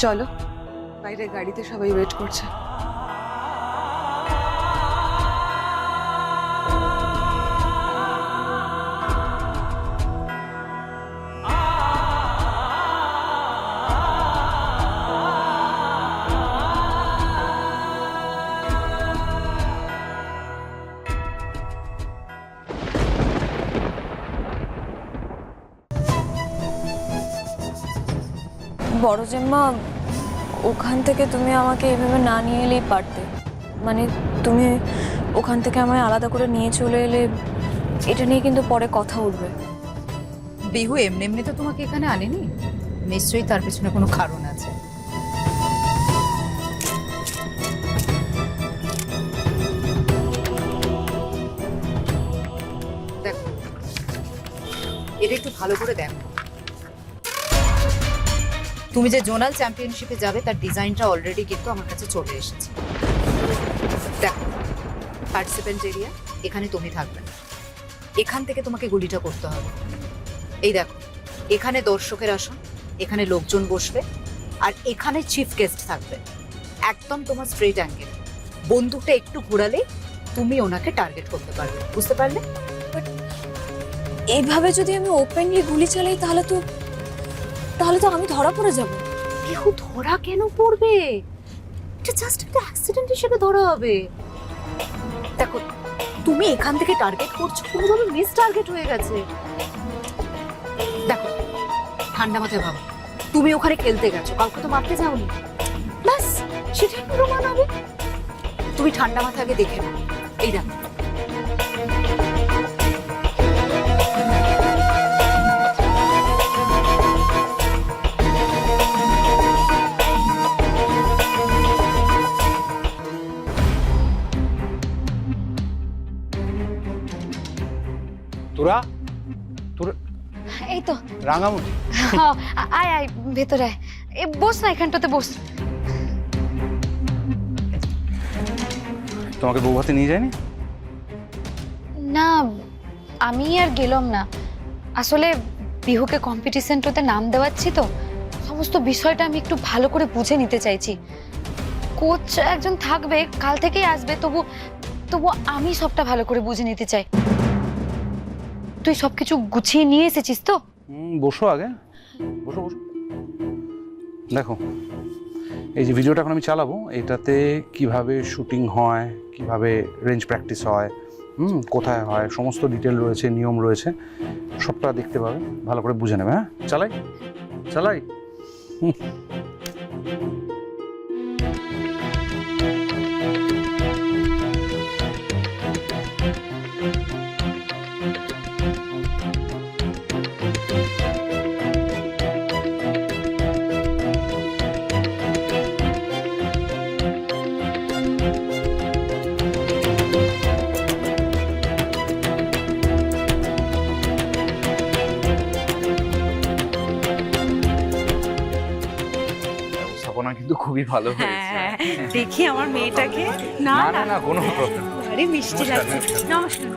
চলো, বাইরে গাড়িতে সবাই ওয়েট করছে। বড় জেম্মা, ওখান থেকে তুমি আমাকে এভাবে না নিয়ে এলেই পারতে। মানে তুমি ওখান থেকে আমায় আলাদা করে নিয়ে চলে এলে এটা নিয়ে কিন্তু পরে কথা উঠবে। বিহু এমনি এমনি তো তোমাকে এখানে আনেনি, নিশ্চয়ই তার পেছনে কোনো কারণ আছে। দেখো, এটা একটু ভালো করে দেখো। তুমি যে জোনাল চ্যাম্পিয়নশিপে যাবে তার ডিজাইনটা অলরেডি কিন্তু আমার কাছে চলে এসেছে। দেখো, পার্টিসিপেন্ট এরিয়া, এখানে তুমি থাকবে না, এখান থেকে তোমাকে গুলিটা করতে হবে। এই দেখো, এখানে দর্শকের আসন, এখানে লোকজন বসবে, আর এখানে চিফ গেস্ট থাকবে। একদম তোমার স্ট্রেট অ্যাঙ্গেল, বন্দুকটা একটু ঘোরালে তুমি ওনাকে টার্গেট করতে পারবে, বুঝতে পারলে? এইভাবে যদি আমি ওপেনলি গুলি চালাই তাহলে তো আমি ধরা পড়ে যাব। বিহু, ধরা কেন পড়বে? এটা জাস্ট একটা অ্যাক্সিডেন্ট হিসেবে ধরা হবে। দেখো, তুমি এখান থেকে টার্গেট করছো, কোনোভাবে মিস টার্গেট হয়ে গেছে। দেখো, ঠান্ডা মাথায় ভাবো, তুমি ওখানে খেলতে গেছো, কাউকে তো মারতে যাওনি, ব্যাস সেটাই প্রমাণ হবে। তুমি ঠান্ডা মাথা আগে দেখে নাও। এই দেখো, তোরা তোর এই তো রাঙামুটি, আয় আয় ভেতরে আয়। বস না, এখানটাতে বস। তোমাকে বউ ভাতে নিয়ে যায়নি? না, আমি আর গেলাম না। আসলে বিহুকে কম্পিটিশনটাতে নাম দেওয়াচ্ছি তো, সমস্ত বিষয়টা আমি একটু ভালো করে বুঝে নিতে চাইছি। কোচ একজন থাকবে, কাল থেকেই আসবে, তবু আমি সবটা ভালো করে বুঝে নিতে চাই। তুই সবকিছু গুছিয়ে নিয়ে এসেছিস তো? বসো আগে, বসো বসো। দেখো, এই যে ভিডিওটা এখন আমি চালাবো, এটাতে কিভাবে শুটিং হয়, কিভাবে রেঞ্জ প্র্যাকটিস হয়, কোথায় হয়, সমস্ত ডিটেল রয়েছে, নিয়ম রয়েছে, সবটা দেখতে পাবে, ভালো করে বুঝে নেবে। হ্যাঁ, চালাই চালাই। ব্যবস্থাপনা কিন্তু খুবই ভালো হয়েছে। হ্যাঁ, দেখি আমার মেয়েটাকে। না না না, না না, কোনো প্রবলেম। আরে মিষ্টি লাগছে। নমস্কার।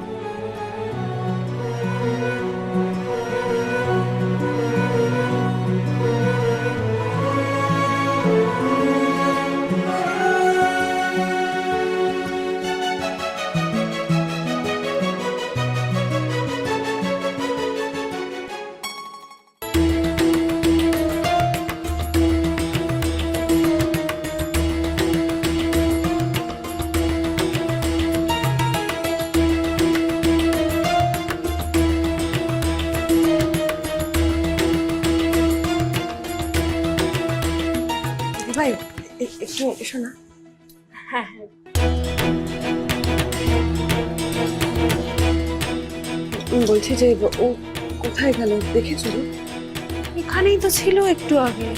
ভাই একটু এসো না। হ্যাঁ, বলছি যে ও কোথায় গেল দেখেছো? এখানেই তো ছিল একটু আগে।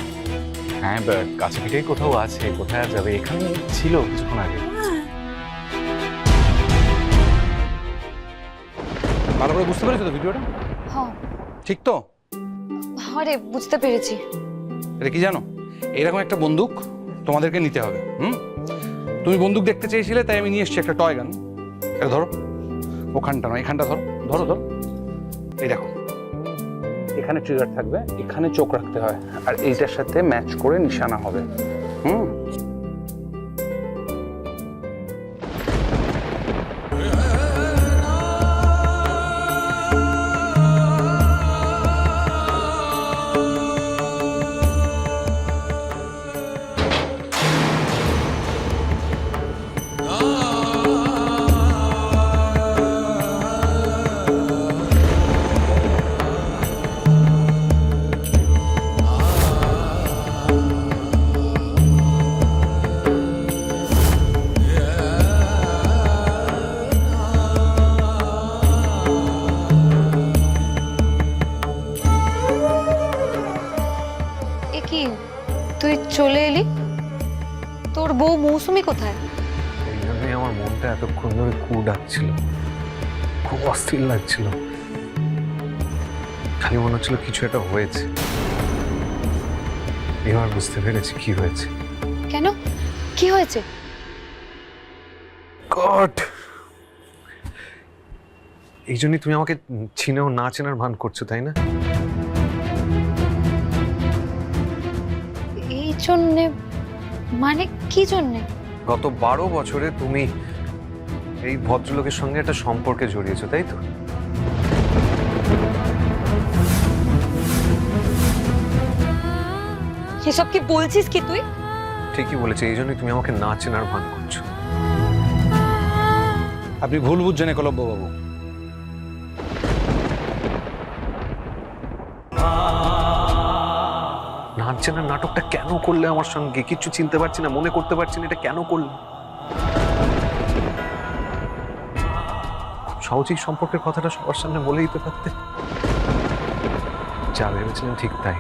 হ্যাঁ, বাট কাছাকাছি কোথাও আছে, কোথায় আর যাবে? এখানে ছিল কিছুক্ষণ আগে। ভালো করে বুঝতে পেরেছো তো ভিডিওটা? হ্যাঁ ঠিক তো? হ্যাঁ রে, বুঝতে পেরেছি। এটা কি জানো, এরকম একটা বন্দুক তোমাদেরকে নিতে হবে। তুমি বন্দুক দেখতে চেয়েছিলে, তাই আমি নিয়ে এসেছি একটা টয় গান। এটা ধরো, ওখানটা নয়, এখানটা ধরো, ধরো ধরো। এই দেখো, এখানে ট্রিগার থাকবে, এখানে চোখ রাখতে হয়, আর এইটার সাথে ম্যাচ করে নিশানা হবে। হুম, এ কি তুই চলে এলি? তোর বউ মৌসুমি কোথায়? এই জন্যই আমার মনটা এতক্ষণ ধরে কু ডাকছিল, খুব অস্থির লাগছিল। খালি মনে হচ্ছিল কিছু একটা হয়েছে। এবার বুঝতে পেরেছি কি হয়েছে। কেন, কি হয়েছে? গড, এই জন্যই তুমি আমাকে চিনেও না চেনার ভান করছো, তাই না? এই জন্যে মানে কি জন্যে? গত 12 বছরে তুমি এই ভদ্রলোকের সঙ্গে একটা সম্পর্কে জড়িয়েছো, তাই তো? এসব কি বলছিস কি তুই? ঠিকই বলেছে, এই জন্যই তুমি আমাকে না চেনার ভান করছো। আপনি ভুল বুঝছেন একলব্য বাবু। না চেনার নাটকটা কেন করলে আমার সঙ্গে? কিচ্ছু চিনতে পারছি না, মনে করতে পারছি না এটা কেন করলে। সহজেই সম্পর্কের কথাটা সবার সামনে বলে দিতে পারতে। যা ভেবেছিলাম ঠিক তাই,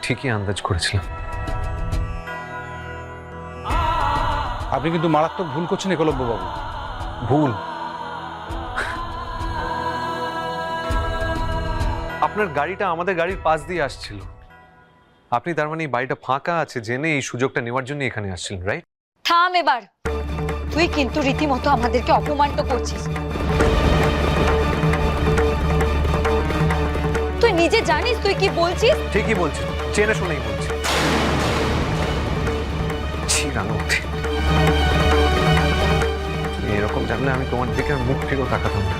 ঠিকই আন্দাজ করেছিলাম। আপনি কিন্তু মারাত্মক ভুল করছেন একলব্য বাবু। ভুল? আপনার গাড়িটা আমাদের গাড়ির পাশ দিয়ে আসছিল, আপনি তার মানে এই বাড়িটা ফাঁকা আছে জেনে এই সুযোগটা নেওয়ার জন্য এখানে আসছিলেন, রাইট? থাম এবার, তুই কিন্তু রীতিমতো আমাদেরকে অপমানিত করছিস। তুই নিজে জানিস তুই কি বলছিস? ঠিকই বলছি, জেনে শুনেই বলছি। ছি রানুতি, তুমি এরকম জানলে আমি তোমার দিকে আর মুখ ফিরেও তাকাতাম না।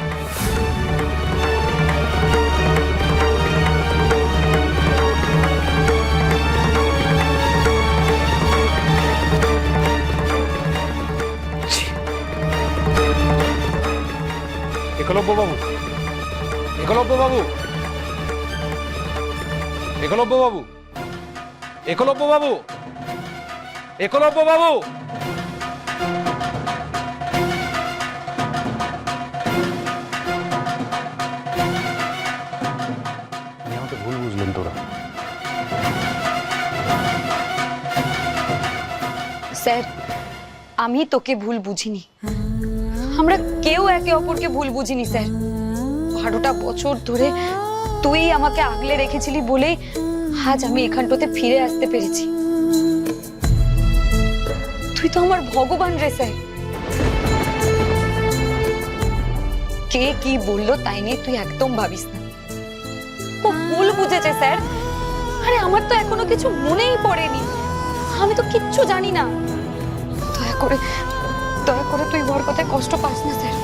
একলব্য বাবু, একলব্য বাবু, একলব্য বাবু, একলব্য বাবু, একলব্য বাবু। আমাকে ভুল বুঝলেন তোরা। স্যার, আমি তোকে ভুল বুঝিনি, আমরা কেউ একে অপরকে ভুল বুঝিনি স্যার। 12টা বছর ধরে তুই আমাকে আগলে রেখেছিলি বলেই আজ আমি এখানটাতে ফিরে আসতে পেরেছি। তুই তো আমার ভগবান রে স্যার। কে কি বললো তাই নিয়ে তুই একদম ভাবিস না, ও ভুল বুঝেছে স্যার। আরে আমার তো এখনো কিছু মনেই পড়েনি, আমি তো কিচ্ছু জানি না। দয়া করে তুই ওর কথায় কষ্ট পাস না স্যার।